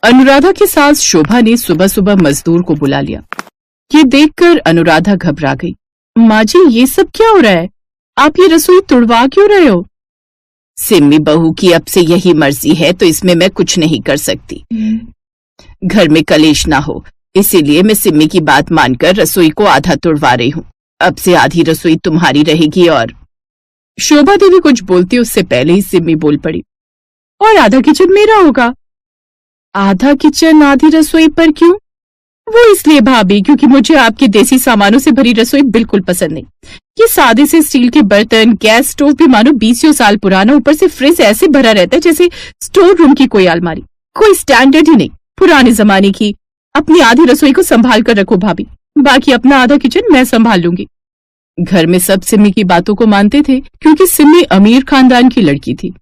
अनुराधा की सास शोभा ने सुबह सुबह मजदूर को बुला लिया। ये देखकर अनुराधा घबरा गई। माँ जी, ये सब क्या हो रहा है? आप ये रसोई तुड़वा क्यों रहे हो? सिम्मी बहू की अब से यही मर्जी है तो इसमें मैं कुछ नहीं कर सकती। घर में कलेश ना हो, इसीलिए मैं सिम्मी की बात मानकर रसोई को आधा तुड़वा रही हूँ। अब से आधी रसोई तुम्हारी रहेगी। और शोभा देवी कुछ बोलती उससे पहले ही सिम्मी बोल पड़ी, और आधा किचन मेरा होगा। आधा किचन आधी रसोई पर क्यों? वो इसलिए भाभी, क्योंकि मुझे आपके देसी सामानों से भरी रसोई बिल्कुल पसंद नहीं। ये सादे से स्टील के बर्तन, गैस स्टोव भी मानो 20 साल पुराना, ऊपर से फ्रिज ऐसे भरा रहता है जैसे स्टोर रूम की कोई अलमारी। कोई स्टैंडर्ड ही नहीं, पुराने जमाने की। अपनी आधी रसोई को संभाल कर रखो भाभी, बाकी अपना आधा किचन मैं संभाल लूंगी। घर में सब सिम्मी की बातों को मानते थे, क्योंकि सिम्मी अमीर खानदान की लड़की थी।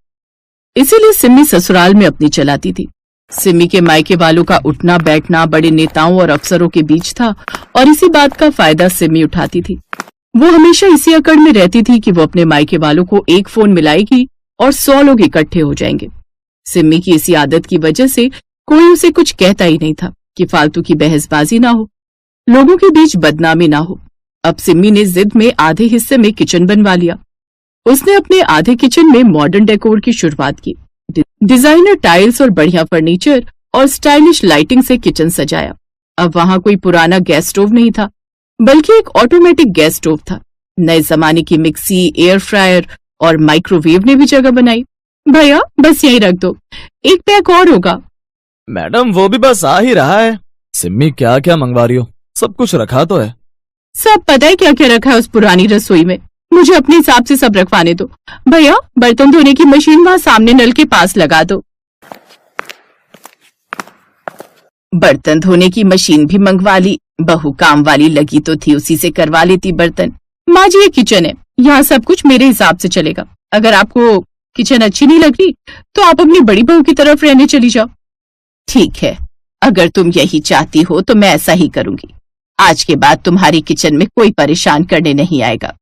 इसीलिए सिम्मी ससुराल में अपनी चलाती थी। सिम्मी के मायके वालों का उठना बैठना बड़े नेताओं और अफसरों के बीच था, और इसी बात का फायदा सिम्मी उठाती थी। वो हमेशा इसी अकड़ में रहती थी कि वो अपने मायके वालों को एक फोन मिलाएगी और 100 लोग इकट्ठे हो जाएंगे। सिम्मी की इसी आदत की वजह से कोई उसे कुछ कहता ही नहीं था कि फालतू की बहसबाजी ना हो, लोगों के बीच बदनामी ना हो। अब सिम्मी ने जिद में आधे हिस्से में किचन बनवा लिया। उसने अपने आधे किचन में मॉडर्न डेकोर की शुरुआत की। डिजाइनर टाइल्स और बढ़िया फर्नीचर और स्टाइलिश लाइटिंग से किचन सजाया। अब वहां कोई पुराना गैस स्टोव नहीं था, बल्कि एक ऑटोमेटिक गैस स्टोव था। नए जमाने की मिक्सी, एयर फ्रायर और माइक्रोवेव ने भी जगह बनाई। भैया बस यहीं रख दो, एक पैक और होगा। मैडम वो भी बस आ ही रहा है। सिम्मी क्या क्या मंगवा रही हो? सब कुछ रखा तो है। सब पता है क्या क्या रखा है उस पुरानी रसोई में। मुझे अपने हिसाब से सब रखवाने दो। भैया बर्तन धोने की मशीन वहां सामने नल के पास लगा दो। बर्तन धोने की मशीन भी मंगवा ली। बहू काम वाली लगी तो थी, उसी से करवा लेती बर्तन। माँ जी ये किचन है, यहाँ सब कुछ मेरे हिसाब से चलेगा। अगर आपको किचन अच्छी नहीं लग रही तो आप अपनी बड़ी बहू की तरफ रहने चली जाओ। ठीक है, अगर तुम यही चाहती हो तो मैं ऐसा ही करूंगी। आज के बाद तुम्हारी किचन में कोई परेशान करने नहीं आएगा।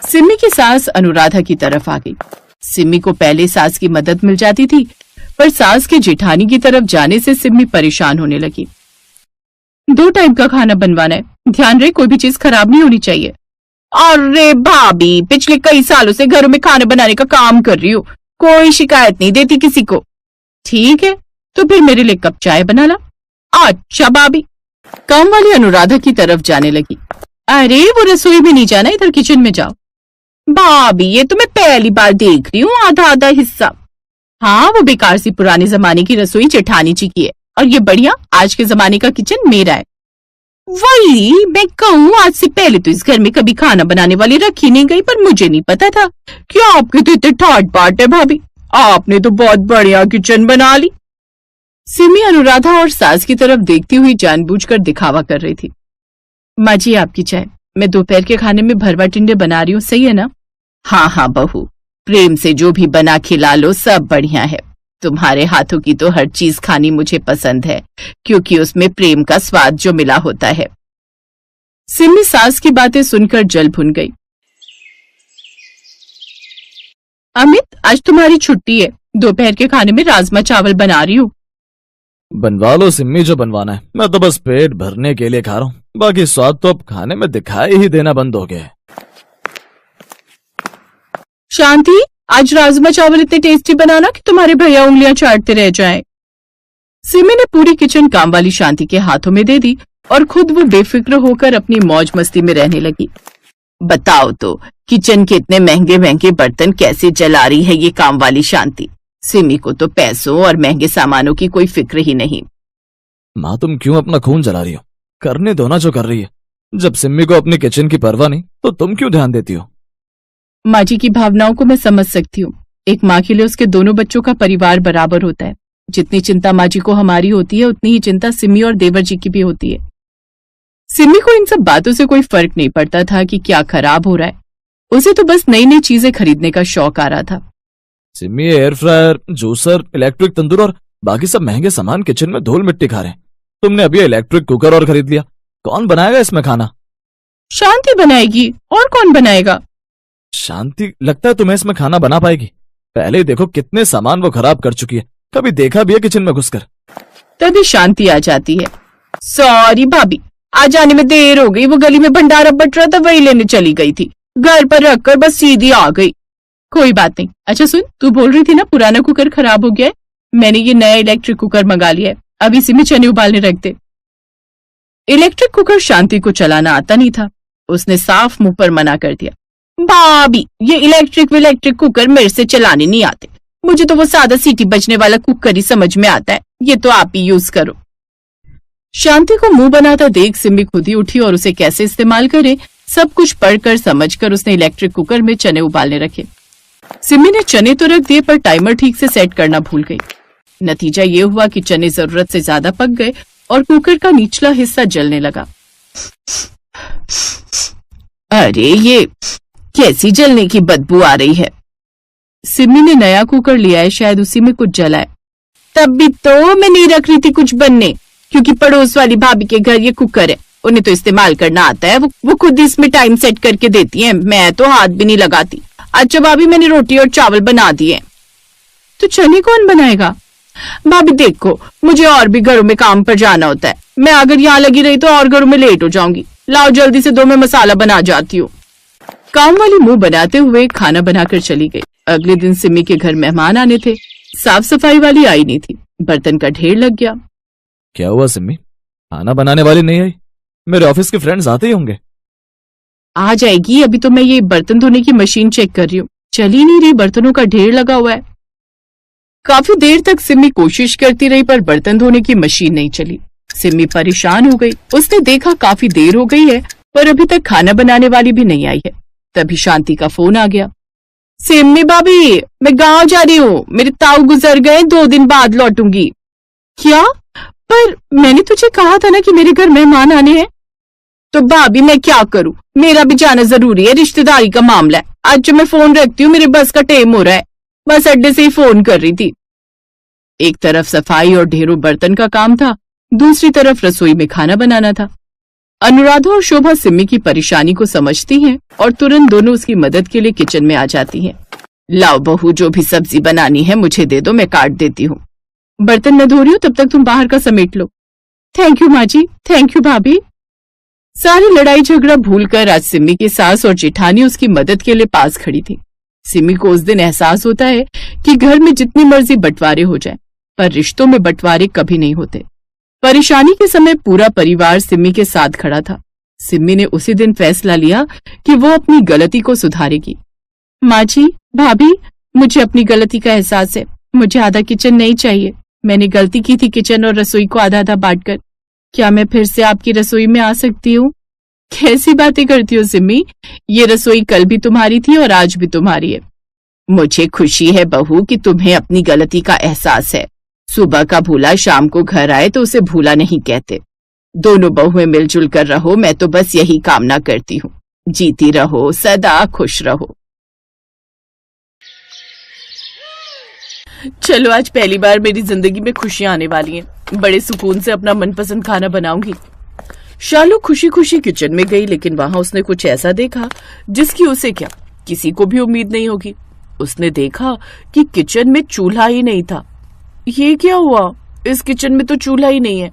सिम्मी की सास अनुराधा की तरफ आ गई। सिम्मी को पहले सास की मदद मिल जाती थी, पर सास के जेठानी की तरफ जाने से सिम्मी परेशान होने लगी। 2 टाइम का खाना बनवाना है, ध्यान रहे कोई भी चीज खराब नहीं होनी चाहिए। अरे भाभी, पिछले कई सालों से घरों में खाना बनाने का काम कर रही हूँ, कोई शिकायत नहीं देती किसी को। ठीक है, तो फिर मेरे लिए कप चाय बना ला। अच्छा भाभी। काम वाली अनुराधा की तरफ जाने लगी। अरे वो रसोई में नहीं जाना, इधर किचन में जाओ। भाभी ये तो मैं पहली बार देख रही हूँ, आधा आधा हिस्सा। हाँ वो बेकार सी पुराने जमाने की रसोई जेठानी जी की है, और ये बढ़िया आज के जमाने का किचन मेरा है। वही मैं कहूँ, आज से पहले तो इस घर में कभी खाना बनाने वाली रखी नहीं गई, पर मुझे नहीं पता था कि आपके तो इतने ठाट बाट है भाभी। आपने तो बहुत बढ़िया किचन बना ली। सिमी अनुराधा और सास की तरफ देखती हुई जानबूझकर दिखावा कर रही थी। माँ जी आपकी चाय, मैं दोपहर के खाने में भरवा टिंडे बना रही हूँ, सही है ना? हाँ हाँ बहू, प्रेम से जो भी बना खिला लो सब बढ़िया है। तुम्हारे हाथों की तो हर चीज खानी मुझे पसंद है, क्योंकि उसमें प्रेम का स्वाद जो मिला होता है। सिमी सास की बातें सुनकर जल भुन गई। अमित आज तुम्हारी छुट्टी है, दोपहर के खाने में राजमा चावल बना रही हूँ। बनवा लो सिम्मी जो बनवाना है, मैं तो बस पेट भरने के लिए खा रहा हूँ, बाकी स्वाद तो अब खाने में दिखाई ही देना बंद हो गया है। शांति आज राजमा चावल इतने टेस्टी बनाना कि तुम्हारे भैया उंगलियां चाटते रह जाएं। सिमी ने पूरी किचन काम वाली शांति के हाथों में दे दी और खुद वो बेफिक्र होकर अपनी मौज मस्ती में रहने लगी। बताओ तो किचन के इतने महंगे महंगे बर्तन कैसे जला रही है ये काम वाली शांति। सिमी को तो पैसों और महंगे सामानों की कोई फिक्र ही नहीं। माँ तुम क्यों अपना खून जला रही हो? करने दो ना जो कर रही है। जब सिम्मी को अपनी किचन की परवाह नहीं तो तुम क्यों ध्यान देती हो? माँ जी की भावनाओं को मैं समझ सकती हूँ। एक माँ के लिए उसके दोनों बच्चों का परिवार बराबर होता है। जितनी चिंता माँ जी को हमारी होती है उतनी ही चिंता सिमी और देवर जी की भी होती है। सिमी को इन सब बातों से कोई फर्क नहीं पड़ता था कि क्या खराब हो रहा है, उसे तो बस नई नई चीजें खरीदने का शौक आ रहा था। सिमी air fryer, juicer, electric tandoor और बाकी सब महंगे सामान किचन में धूल मिट्टी खा रहे हैं। तुमने अभी इलेक्ट्रिक कुकर और खरीद लिया, कौन बनाएगा इसमें खाना? शांति बनाएगी, और कौन बनाएगा? शांति, लगता है तुम्हें इसमें खाना बना पाएगी? पहले देखो कितने सामान वो खराब कर चुकी है, कभी देखा भी है किचन में घुसकर? तभी शांति आ जाती है। सॉरी भाभी, आज आने में देर हो गई। वो गली में भंडारा बट रहा था, वही लेने चली गई थी। घर पर रखकर बस सीधी आ गई। कोई बात नहीं। अच्छा सुन, तू बोल रही थी ना पुराना कुकर खराब हो गया है, मैंने ये नया इलेक्ट्रिक कुकर मंगा लिया है, अब इसी में चने उबालने रख दे। इलेक्ट्रिक कुकर शांति को चलाना आता नहीं था। उसने साफ मुंह पर मना कर दिया। भाभी, ये इलेक्ट्रिक कुकर मेरे से चलाने नहीं आते, मुझे तो वो सादा सीटी बजने वाला कुकर ही समझ में आता है, ये तो आप ही यूज करो। शांति को मुंह बनाता देख सिमी खुद ही उठी और उसे कैसे इस्तेमाल करे सब कुछ पढ़कर समझकर उसने इलेक्ट्रिक कुकर में चने उबालने रखे। सिमी ने चने तो रख दिए पर टाइमर ठीक से सेट करना भूल गई। नतीजा ये हुआ कि चने जरूरत से ज्यादा पक गए और कुकर का निचला हिस्सा जलने लगा। अरे ये कैसी जलने की बदबू आ रही है। सिमी ने नया कुकर लिया है, शायद उसी में कुछ जला है। तब भी तो मैं नहीं रख रही थी कुछ बनने, क्योंकि पड़ोस वाली भाभी के घर ये कुकर है, उन्हें तो इस्तेमाल करना आता है, वो खुद इसमें टाइम सेट करके देती हैं, मैं तो हाथ भी नहीं लगाती। अच्छा भाभी, मैंने रोटी और चावल बना दिए। तो चने कौन बनाएगा? भाभी देखो, मुझे और भी घरों में काम पर जाना होता है, मैं अगर यहाँ लगी रही तो और घरों में लेट हो जाऊंगी। लाओ जल्दी से दो, मैं मसाला बना जाती हूँ। काम वाली मुंह बनाते हुए खाना बनाकर चली गई। अगले दिन सिमी के घर मेहमान आने थे। साफ सफाई वाली आई नहीं थी, बर्तन का ढेर लग गया। क्या हुआ सिमी, खाना बनाने वाली नहीं आई? मेरे ऑफिस के फ्रेंड्स आते ही होंगे। आ जाएगी, अभी तो मैं ये बर्तन धोने की मशीन चेक कर रही हूँ, चल ही नहीं रही, बर्तनों का ढेर लगा हुआ है। काफी देर तक सिमी कोशिश करती रही पर बर्तन धोने की मशीन नहीं चली। सिमी परेशान हो गई। उसने देखा काफी देर हो गई है पर अभी तक खाना बनाने वाली भी नहीं आई है। तभी शांति का फोन आ गया। सिमी भाभी, मैं गांव जा रही हूँ, मेरे ताऊ गुजर गए, 2 दिन बाद लौटूंगी। क्या? पर मैंने तुझे कहा था ना कि मेरे घर मेहमान आने हैं। तो भाभी मैं क्या करूं, मेरा भी जाना जरूरी है, रिश्तेदारी का मामला है। आज जो मैं फोन रखती हूँ, मेरे बस का टाइम हो रहा है। बस अड्डे से ही फोन कर रही थी। एक तरफ सफाई और ढेरों बर्तन का काम था, दूसरी तरफ रसोई में खाना बनाना था। अनुराधा और शोभा सिमी की परेशानी को समझती हैं और तुरंत दोनों उसकी मदद के लिए किचन में आ जाती हैं। लाओ बहू, जो भी सब्जी बनानी है मुझे दे दो, मैं काट देती हूँ। बर्तन मैं धो रही हूँ, तब तक तुम बाहर का समेट लो। थैंक यू माँ जी, थैंक यू भाभी। सारी लड़ाई झगड़ा भूलकर आज सिमी की सास और जेठानी उसकी मदद के लिए पास खड़ी थी। सिमी को उस दिन एहसास होता है कि घर में जितनी मर्जी बंटवारे हो जाए पर रिश्तों में बंटवारे कभी नहीं होते। परेशानी के समय पूरा परिवार सिमी के साथ खड़ा था। सिमी ने उसी दिन फैसला लिया कि वो अपनी गलती को सुधारेगी। माँ जी, भाभी, मुझे अपनी गलती का एहसास है, मुझे आधा किचन नहीं चाहिए। मैंने गलती की थी किचन और रसोई को आधा आधा बांटकर। क्या मैं फिर से आपकी रसोई में आ सकती हूँ? कैसी बातें करती हो सिमी, ये रसोई कल भी तुम्हारी थी और आज भी तुम्हारी है। मुझे खुशी है बहू कि तुम्हें अपनी गलती का एहसास है। सुबह का भूला शाम को घर आए तो उसे भूला नहीं कहते। दोनों बहुएं मिलजुल कर रहो, मैं तो बस यही कामना करती हूँ। जीती रहो, सदा खुश रहो। चलो, आज पहली बार मेरी जिंदगी में खुशियां आने वाली हैं। बड़े सुकून से अपना मनपसंद खाना बनाऊंगी। शालू खुशी खुशी किचन में गई, लेकिन वहां उसने कुछ ऐसा देखा जिसकी उसे क्या किसी को भी उम्मीद नहीं होगी। उसने देखा कि किचन में चूल्हा ही नहीं था। ये क्या हुआ? इस किचन में तो चूल्हा ही नहीं है।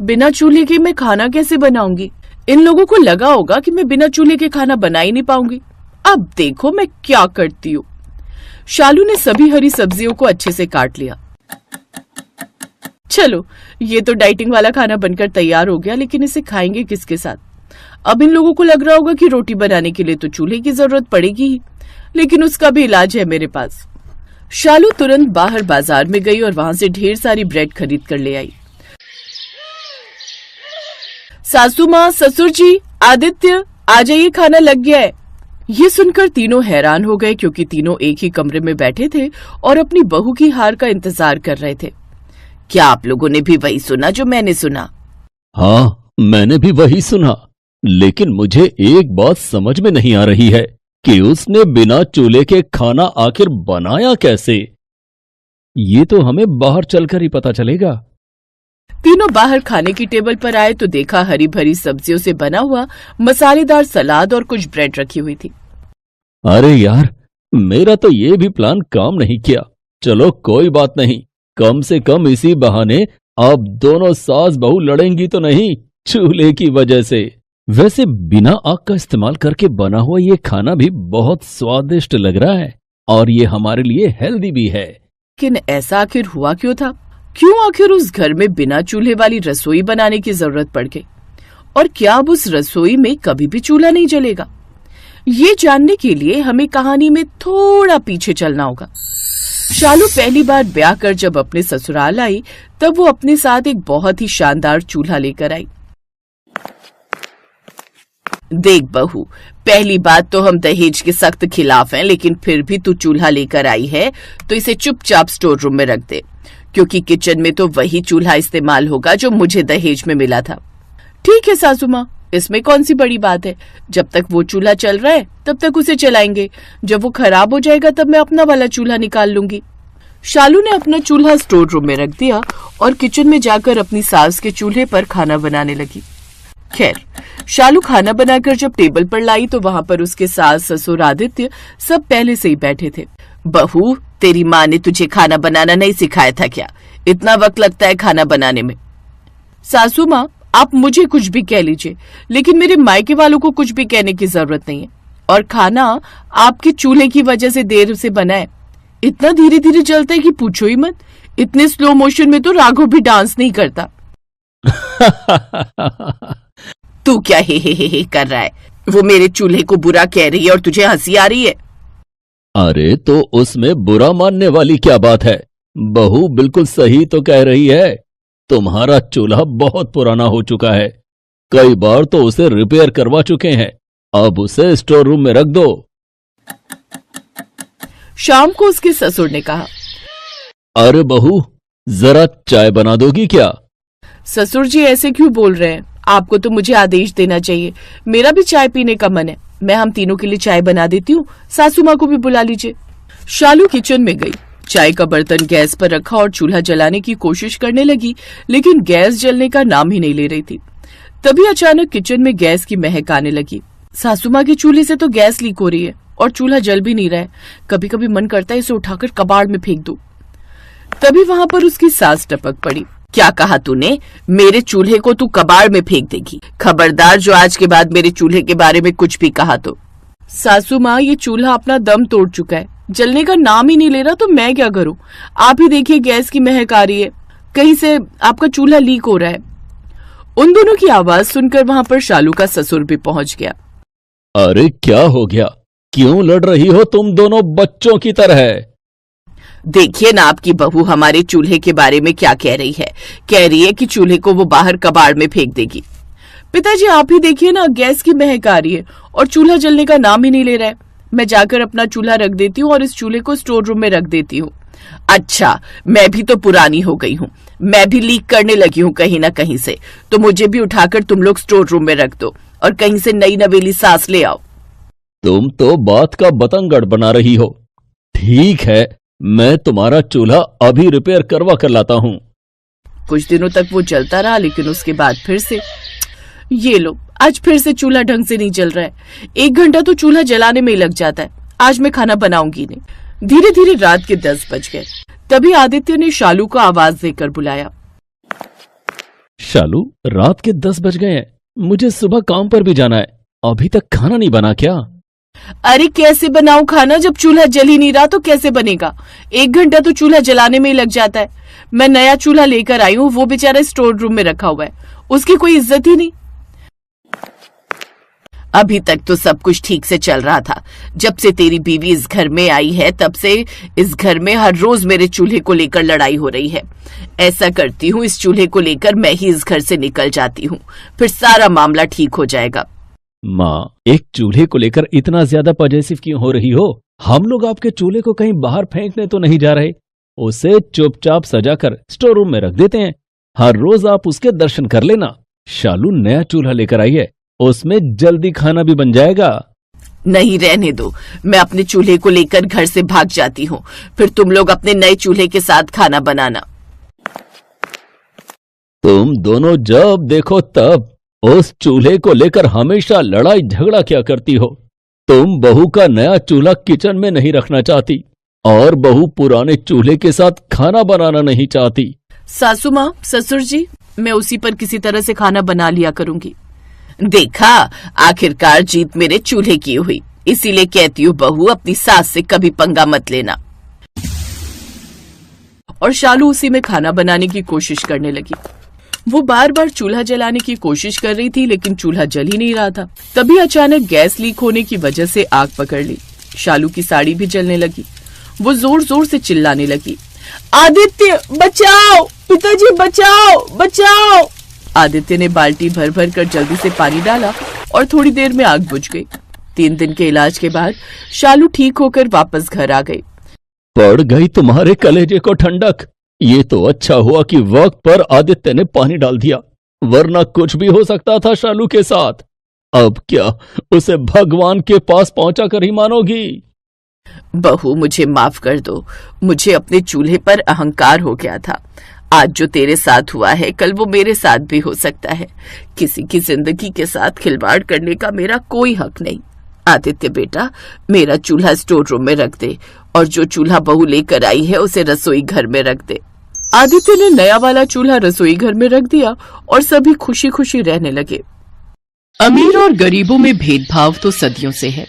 बिना चूल्हे के मैं खाना कैसे बनाऊंगी? इन लोगों को लगा होगा कि मैं बिना चूल्हे के खाना बना ही नहीं पाऊंगी। अब देखो मैं क्या करती हूँ। शालू ने सभी हरी सब्जियों को अच्छे से काट लिया। चलो, ये तो डाइटिंग वाला खाना बनकर तैयार हो गया, लेकिन इसे खाएंगे किसके साथ? अब इन लोगों को लग रहा होगा कि रोटी बनाने के लिए तो चूल्हे की जरूरत पड़ेगी ही, लेकिन उसका भी इलाज है मेरे पास। शालू तुरंत बाहर बाजार में गई और वहां से ढेर सारी ब्रेड खरीद कर ले आई। सासू माँ, ससुर जी, आदित्य, आ जाइए, खाना लग गया है। ये सुनकर तीनों हैरान हो गए, क्योंकि तीनों एक ही कमरे में बैठे थे और अपनी बहू की हार का इंतजार कर रहे थे। क्या आप लोगों ने भी वही सुना जो मैंने सुना? हाँ, मैंने भी वही सुना, लेकिन मुझे एक बात समझ में नहीं आ रही है कि उसने बिना चूल्हे के खाना आखिर बनाया कैसे। ये तो हमें बाहर चलकर ही पता चलेगा। तीनों बाहर खाने की टेबल पर आए तो देखा हरी भरी सब्जियों से बना हुआ मसालेदार सलाद और कुछ ब्रेड रखी हुई थी। अरे यार, मेरा तो ये भी प्लान काम नहीं किया। चलो कोई बात नहीं, कम से कम इसी बहाने अब दोनों सास बहू लड़ेंगी तो नहीं चूल्हे की वजह से। वैसे बिना आग का इस्तेमाल करके बना हुआ ये खाना भी बहुत स्वादिष्ट लग रहा है और ये हमारे लिए हेल्दी भी है। लेकिन ऐसा आखिर हुआ क्यों था? क्यों आखिर उस घर में बिना चूल्हे वाली रसोई बनाने की जरूरत पड़ गई? और क्या अब उस रसोई में कभी भी चूल्हा नहीं जलेगा? ये जानने के लिए हमें कहानी में थोड़ा पीछे चलना होगा। शालू पहली बार ब्याह कर जब अपने ससुराल आई तब वो अपने साथ एक बहुत ही शानदार चूल्हा लेकर आई। देख बहू, पहली बात तो हम दहेज के सख्त खिलाफ हैं, लेकिन फिर भी तू चूल्हा लेकर आई है तो इसे चुपचाप स्टोर रूम में रख दे, क्योंकि किचन में तो वही चूल्हा इस्तेमाल होगा जो मुझे दहेज में मिला था। ठीक है सासू माँ, इसमें कौन सी बड़ी बात है। जब तक वो चूल्हा चल रहा है तब तक उसे चलाएंगे, जब वो खराब हो जाएगा तब मैं अपना वाला चूल्हा निकाल लूंगी। शालू ने अपना चूल्हा स्टोर रूम में रख दिया और किचन में जाकर अपनी सास के चूल्हे पर खाना बनाने लगी। खैर, शालू खाना बनाकर जब टेबल पर लाई तो वहां पर उसके सास ससुर आदित्य सब पहले से ही बैठे थे। बहू, तेरी माँ ने तुझे खाना बनाना नहीं सिखाया था क्या? इतना वक्त लगता है खाना बनाने में। सासू माँ, आप मुझे कुछ भी कह लीजिए, लेकिन मेरे मायके वालों को कुछ भी कहने की जरूरत नहीं है। और खाना आपके चूल्हे की वजह से देर से बना है। इतना धीरे धीरे जलता है कि पूछो ही मत। इतने स्लो मोशन में तो राघव भी डांस नहीं करता। तू क्या हे कर रहा है? वो मेरे चूल्हे को बुरा कह रही है और तुझे हंसी आ रही है। अरे तो उसमें बुरा मानने वाली क्या बात है? बहू बिल्कुल सही तो कह रही है। तुम्हारा चूल्हा बहुत पुराना हो चुका है, कई बार तो उसे रिपेयर करवा चुके हैं। अब उसे स्टोर रूम में रख दो। शाम को उसके ससुर ने कहा, अरे बहू, जरा चाय बना दोगी क्या? ससुर जी ऐसे क्यों बोल रहे हैं? आपको तो मुझे आदेश देना चाहिए। मेरा भी चाय पीने का मन है। मैं हम तीनों के लिए चाय बना देती हूँ। सासू माँ को भी बुला लीजिए। शालू किचन में गई, चाय का बर्तन गैस पर रखा और चूल्हा जलाने की कोशिश करने लगी, लेकिन गैस जलने का नाम ही नहीं ले रही थी। तभी अचानक किचन में गैस की महक आने लगी। सासू माँ के चूल्हे से तो गैस लीक हो रही है और चूल्हा जल भी नहीं रहा है। कभी कभी मन करता है इसे उठाकर कबाड़ में फेंक दूं। तभी वहां पर उसकी सास टपक पड़ी। क्या कहा तूने? मेरे चूल्हे को तू कबाड़ में फेंक देगी? खबरदार जो आज के बाद मेरे चूल्हे के बारे में कुछ भी कहा तो। सासू माँ, ये चूल्हा अपना दम तोड़ चुका है, जलने का नाम ही नहीं ले रहा, तो मैं क्या करूं? आप ही देखिए, गैस की महक आ रही है, कहीं से आपका चूल्हा लीक हो रहा है। उन दोनों की आवाज सुनकर वहां पर शालू का ससुर भी पहुंच गया। अरे क्या हो गया? क्यों लड़ रही हो तुम दोनों बच्चों की तरह? देखिए ना आपकी बहू हमारे चूल्हे के बारे में क्या कह रही है। कह रही है कि चूल्हे को वो बाहर कबाड़ में फेंक देगी। पिताजी, आप ही देखिए ना, गैस की महक आ रही है और चूल्हा जलने का नाम ही नहीं ले रहा है। मैं जाकर अपना चूल्हा रख देती हूँ और इस चूल्हे को स्टोर रूम में रख देती हूँ। अच्छा, मैं भी तो पुरानी हो गई हूँ, मैं भी लीक करने लगी हूँ कहीं ना कहीं से, तो मुझे भी उठाकर तुम लोग स्टोर रूम में रख दो और कहीं से नई नवेली सास ले आओ। तुम तो बात का बतंगड़ बना रही हो। ठीक है, मैं तुम्हारा चूल्हा अभी रिपेयर करवा कर लाता हूँ। कुछ दिनों तक वो जलता रहा, लेकिन उसके बाद फिर से ये लो, आज फिर से चूल्हा ढंग से नहीं जल रहा है। 1 घंटा तो चूल्हा जलाने में ही लग जाता है। आज मैं खाना बनाऊंगी नहीं। धीरे धीरे रात के 10 बज गए। तभी आदित्य ने शालू को आवाज देकर बुलाया। शालू, रात के 10 बज गए हैं, मुझे सुबह काम पर भी जाना है। अभी तक खाना नहीं बना क्या? अरे कैसे बनाऊं खाना? जब चूल्हा जल ही नहीं रहा तो कैसे बनेगा? 1 घंटा तो चूल्हा जलाने में ही लग जाता है। मैं नया चूल्हा लेकर आई हूँ, वो बेचारा स्टोर रूम में रखा हुआ है, उसकी कोई इज्जत ही नहीं। अभी तक तो सब कुछ ठीक से चल रहा था। जब से तेरी बीवी इस घर में आई है तब से इस घर में हर रोज मेरे चूल्हे को लेकर लड़ाई हो रही है। ऐसा करती हूँ, इस चूल्हे को लेकर मैं ही इस घर से निकल जाती हूँ, फिर सारा मामला ठीक हो जाएगा। माँ, एक चूल्हे को लेकर इतना ज्यादा पॉजिटिव क्यों हो रही हो? हम लोग आपके चूल्हे को कहीं बाहर फेंकने तो नहीं जा रहे। उसे चुपचाप सजाकर स्टोर रूम में रख देते हैं। हर रोज आप उसके दर्शन कर लेना। शालू नया चूल्हा लेकर आई है, उसमें जल्दी खाना भी बन जाएगा। नहीं, रहने दो, मैं अपने चूल्हे को लेकर घर से भाग जाती हूँ, फिर तुम लोग अपने नए चूल्हे के साथ खाना बनाना। तुम दोनों जब देखो तब उस चूल्हे को लेकर हमेशा लड़ाई झगड़ा क्या करती हो? तुम बहू का नया चूल्हा किचन में नहीं रखना चाहती और बहू पुराने चूल्हे के साथ खाना बनाना नहीं चाहती। सासू माँ, ससुर जी, मैं उसी पर किसी तरह से खाना बना लिया करूंगी। देखा, आखिरकार जीत मेरे चूल्हे की हुई, इसीलिए कहती हूँ बहू, अपनी सास से कभी पंगा मत लेना। और शालू उसी में खाना बनाने की कोशिश करने लगी। वो बार बार चूल्हा जलाने की कोशिश कर रही थी, लेकिन चूल्हा जल ही नहीं रहा था। तभी अचानक गैस लीक होने की वजह से आग पकड़ ली। शालू की साड़ी भी जलने लगी। वो जोर जोर से चिल्लाने लगी, आदित्य बचाओ, पिताजी बचाओ, बचाओ। आदित्य ने बाल्टी भर भर कर जल्दी से पानी डाला और थोड़ी देर में आग बुझ गई। 3 दिन के इलाज के बाद शालू ठीक होकर वापस घर आ गई। पड़ गई तुम्हारे कलेजे को ठंडक। ये तो अच्छा हुआ कि वक्त पर आदित्य ने पानी डाल दिया, वरना कुछ भी हो सकता था शालू के साथ। अब क्या उसे भगवान के पास पहुंचा कर ही मानोगी? बहू, मुझे माफ कर दो। मुझे अपने चूल्हे पर अहंकार हो गया था। आज जो तेरे साथ हुआ है, कल वो मेरे साथ भी हो सकता है। किसी की जिंदगी के साथ खिलवाड़ करने का मेरा कोई हक नहीं। आदित्य बेटा, मेरा चूल्हा स्टोर रूम में रख दे और जो चूल्हा बहू लेकर आई है उसे रसोई घर में रख दे। आदित्य ने नया वाला चूल्हा रसोई घर में रख दिया और सभी खुशी खुशी रहने लगे। अमीर और गरीबों में भेदभाव तो सदियों से है।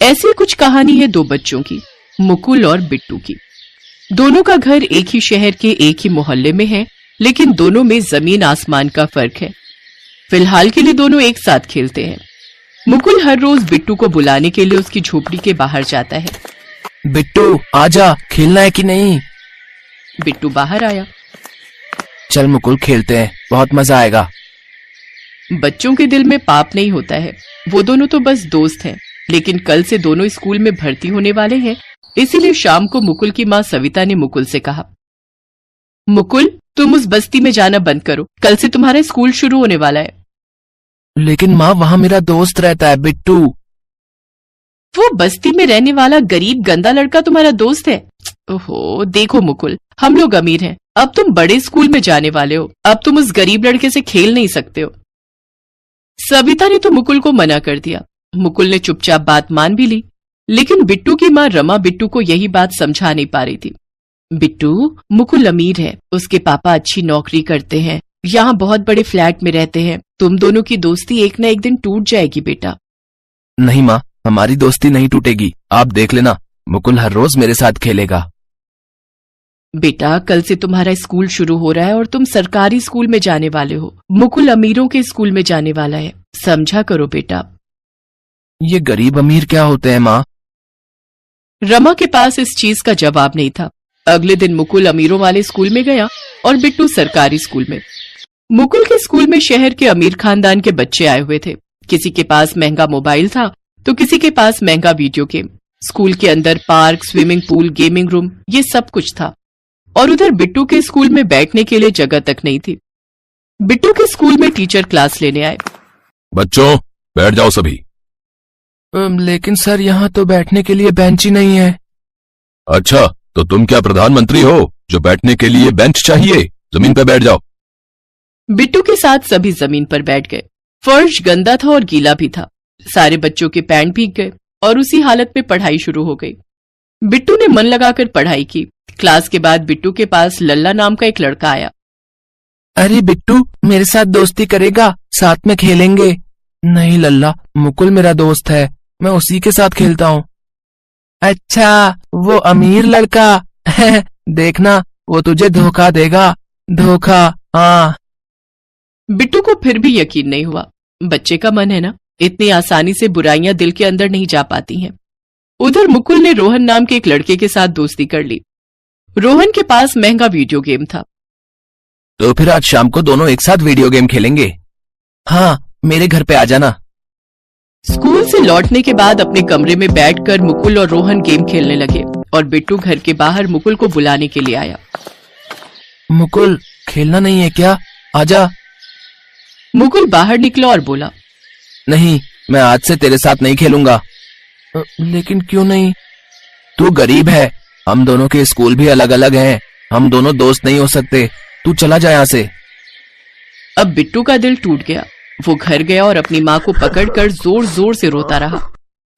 ऐसी कुछ कहानी है 2 बच्चों की, मुकुल और बिट्टू की। दोनों का घर एक ही शहर के एक ही मोहल्ले में है, लेकिन दोनों में जमीन आसमान का फर्क है। फिलहाल के लिए दोनों एक साथ खेलते हैं। मुकुल हर रोज बिट्टू को बुलाने के लिए उसकी झोपड़ी के बाहर जाता है। बिट्टू आजा, खेलना है कि नहीं? बिट्टू बाहर आया। चल मुकुल, खेलते हैं, बहुत मजा आएगा। बच्चों के दिल में पाप नहीं होता है। वो दोनों तो बस दोस्त हैं, लेकिन कल से दोनों स्कूल में भर्ती होने वाले हैं। इसीलिए शाम को मुकुल की माँ सविता ने मुकुल से कहा, मुकुल, तुम उस बस्ती में जाना बंद करो, कल से तुम्हारा स्कूल शुरू होने वाला है। लेकिन माँ, वहाँ मेरा दोस्त रहता है बिट्टू। वो बस्ती में रहने वाला गरीब गंदा लड़का तुम्हारा दोस्त है? ओहो, देखो मुकुल, हम लोग अमीर हैं, अब तुम बड़े स्कूल में जाने वाले हो, अब तुम उस गरीब लड़के से खेल नहीं सकते हो। सविता ने तो मुकुल को मना कर दिया। मुकुल ने चुपचाप बात मान भी ली, लेकिन बिट्टू की माँ रमा बिट्टू को यही बात समझा नहीं पा रही थी। बिट्टू, मुकुल अमीर है, उसके पापा अच्छी नौकरी करते हैं, यहाँ बहुत बड़े फ्लैट में रहते हैं। तुम दोनों की दोस्ती एक न एक दिन टूट जाएगी बेटा। नहीं माँ, हमारी दोस्ती नहीं टूटेगी, आप देख लेना, मुकुल हर रोज मेरे साथ खेलेगा। बेटा, कल से तुम्हारा स्कूल शुरू हो रहा है और तुम सरकारी स्कूल में जाने वाले हो। मुकुल अमीरों के स्कूल में जाने वाला है, समझा करो बेटा। ये गरीब अमीर क्या होते हैं माँ? रमा के पास इस चीज का जवाब नहीं था। अगले दिन मुकुल अमीरों वाले स्कूल में गया और बिट्टू सरकारी स्कूल में। मुकुल के स्कूल में शहर के अमीर खानदान के बच्चे आए हुए थे। किसी के पास महंगा मोबाइल था तो किसी के पास महंगा वीडियो गेम। स्कूल के अंदर park, swimming pool, gaming room, ये सब कुछ था। और उधर बिट्टू के स्कूल में बैठने के लिए जगह तक नहीं थी। बिट्टू के स्कूल में टीचर क्लास लेने आए। बच्चों, बैठ जाओ सभी। लेकिन सर, यहाँ तो बैठने के लिए बेंच ही नहीं है। अच्छा, तो तुम क्या प्रधानमंत्री हो जो बैठने के लिए बेंच चाहिए? जमीन पर बैठ जाओ। बिट्टू के साथ सभी जमीन पर बैठ गए। फर्श गंदा था और गीला भी था। सारे बच्चों के पैंट भीग गए और उसी हालत में पढ़ाई शुरू हो गई। बिट्टू ने मन लगाकर पढ़ाई की। क्लास के बाद बिट्टू के पास लल्ला नाम का एक लड़का आया। अरे बिट्टू, मेरे साथ दोस्ती करेगा? साथ में खेलेंगे। नहीं लल्ला, मुकुल मेरा दोस्त है, मैं उसी के साथ खेलता हूँ। अच्छा, वो अमीर लड़का देखना, वो तुझे धोखा देगा। धोखा, हाँ। बिट्टू को फिर भी यकीन नहीं हुआ। बच्चे का मन है ना, इतनी आसानी से बुराइयां दिल के अंदर नहीं जा पाती हैं। उधर मुकुल ने रोहन नाम के एक लड़के के साथ दोस्ती कर ली। रोहन के पास महंगा वीडियो गेम था। तो फिर आज शाम को दोनों एक साथ वीडियो गेम खेलेंगे। हाँ, मेरे घर पे आ जाना। स्कूल से लौटने के बाद अपने कमरे में बैठकर मुकुल और रोहन गेम खेलने लगे और बिट्टू घर के बाहर मुकुल को बुलाने के लिए आया। मुकुल, खेलना नहीं है क्या? आजा। मुकुल बाहर निकला और बोला, नहीं, मैं आज से तेरे साथ नहीं खेलूंगा। लेकिन क्यों नहीं? तू गरीब है, हम दोनों के स्कूल भी अलग अलग हैं, हम दोनों दोस्त नहीं हो सकते। तू चला जा यहाँ से। अब बिट्टू का दिल टूट गया। वो घर गया और अपनी माँ को पकड़कर जोर जोर से रोता रहा।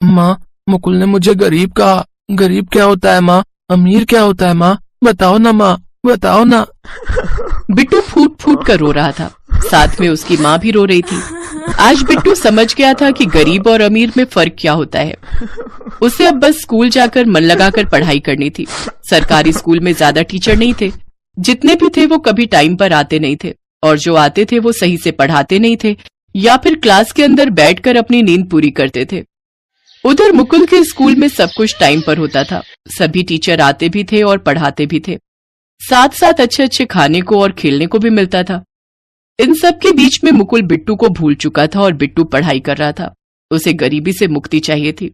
माँ, मुकुल ने मुझे गरीब कहा। गरीब क्या होता है माँ? अमीर क्या होता है माँ? बताओ ना माँ, बताओ ना। बिट्टू फूट फूट कर रो रहा था, साथ में उसकी माँ भी रो रही थी। आज बिट्टू समझ गया था कि गरीब और अमीर में फर्क क्या होता है। उसे अब बस स्कूल जाकर मन लगाकर पढ़ाई करनी थी। सरकारी स्कूल में ज्यादा टीचर नहीं थे, जितने भी थे वो कभी टाइम पर आते नहीं थे, और जो आते थे वो सही से पढ़ाते नहीं थे या फिर क्लास के अंदर बैठकर अपनी नींद पूरी करते थे। उधर मुकुल के स्कूल में सब कुछ टाइम पर होता था, सभी टीचर आते भी थे और पढ़ाते भी थे, साथ साथ अच्छे अच्छे खाने को और खेलने को भी मिलता था। इन सब के बीच में मुकुल बिट्टू को भूल चुका था और बिट्टू पढ़ाई कर रहा था। उसे गरीबी से मुक्ति चाहिए थी।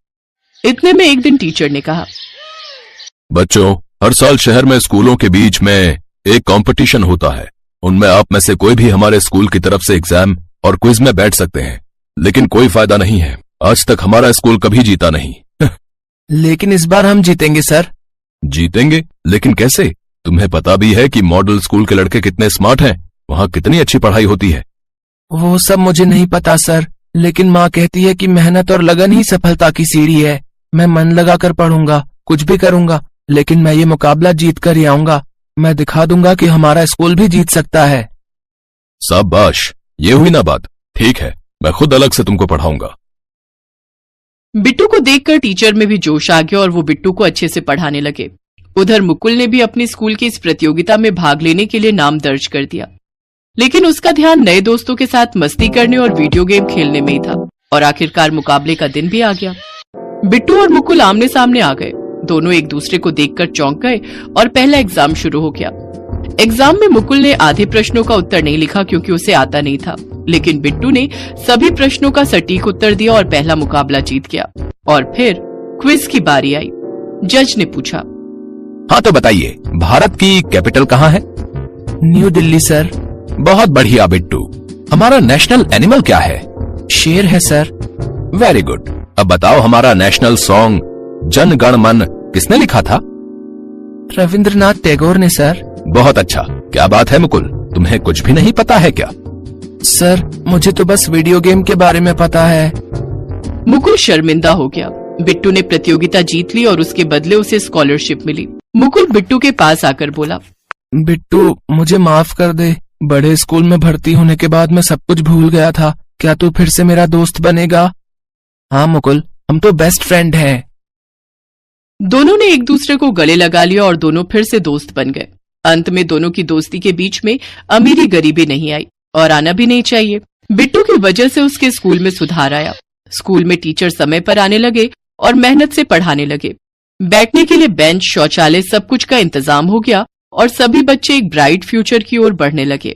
इतने में एक दिन टीचर ने कहा, बच्चों, हर साल शहर में स्कूलों के बीच में एक कंपटीशन होता है। उनमें आप में से कोई भी हमारे स्कूल की तरफ से एग्जाम और क्विज में बैठ सकते हैं, लेकिन कोई फायदा नहीं है। आज तक हमारा स्कूल कभी जीता नहीं। लेकिन इस बार हम जीतेंगे सर। जीतेंगे? लेकिन कैसे? तुम्हें पता भी है कि मॉडल स्कूल के लड़के कितने स्मार्ट हैं, वहाँ कितनी अच्छी पढ़ाई होती है। वो सब मुझे नहीं पता सर, लेकिन माँ कहती है कि मेहनत और लगन ही सफलता की सीढ़ी है। मैं मन लगाकर पढ़ूंगा, कुछ भी करूंगा, लेकिन मैं ये मुकाबला जीत कर ही आऊंगा। मैं दिखा दूंगा कि हमारा स्कूल भी जीत सकता है। शाबाश, ये हुई ना बात। ठीक है, मैं खुद अलग से तुमको पढ़ाऊंगा। बिट्टू को देखकर टीचर में भी जोश आ गया और वो बिट्टू को अच्छे से पढ़ाने लगे। उधर मुकुल ने भी अपनी स्कूल की इस प्रतियोगिता में भाग लेने के लिए नाम दर्ज कर दिया, लेकिन उसका ध्यान नए दोस्तों के साथ मस्ती करने और वीडियो गेम खेलने में ही था। और आखिरकार मुकाबले का दिन भी आ गया। बिट्टू और मुकुल आमने सामने आ गए। दोनों एक दूसरे को देखकर चौंक गए और पहला एग्जाम शुरू हो गया। एग्जाम में मुकुल ने आधे प्रश्नों का उत्तर नहीं लिखा क्योंकि उसे आता नहीं था, लेकिन बिट्टू ने सभी प्रश्नों का सटीक उत्तर दिया और पहला मुकाबला जीत गया। और फिर क्विज की बारी आई। जज ने पूछा, हाँ तो बताइए, भारत की कैपिटल कहाँ है? New Delhi sir. बहुत बढ़िया बिट्टू। हमारा नेशनल एनिमल क्या है? शेर है सर। Very good. अब बताओ, हमारा नेशनल सॉन्ग जन गण मन किसने लिखा था? रविंद्रनाथ टैगोर ने सर। बहुत अच्छा। क्या बात है मुकुल, तुम्हें कुछ भी नहीं पता है क्या? सर, मुझे तो बस वीडियो गेम के बारे में पता है। मुकुल शर्मिंदा हो गया। बिट्टू ने प्रतियोगिता जीत ली और उसके बदले उसे स्कॉलरशिप मिली। मुकुल बिट्टू के पास आकर बोला, बिट्टू, मुझे माफ कर दे। बड़े स्कूल में भर्ती होने के बाद मैं सब कुछ भूल गया था। क्या तू फिर से मेरा दोस्त बनेगा? हाँ मुकुल, हम तो बेस्ट फ्रेंड हैं। दोनों ने एक दूसरे को गले लगा लिया और दोनों फिर से दोस्त बन गए। अंत में दोनों की दोस्ती के बीच में अमीरी गरीबी नहीं आई और आना भी नहीं चाहिए। बिट्टू की वजह से उसके स्कूल में सुधार आया। स्कूल में टीचर समय पर आने लगे और मेहनत से पढ़ाने लगे। बैठने के लिए बेंच, शौचालय, सब कुछ का इंतजाम हो गया और सभी बच्चे एक ब्राइट फ्यूचर की ओर बढ़ने लगे।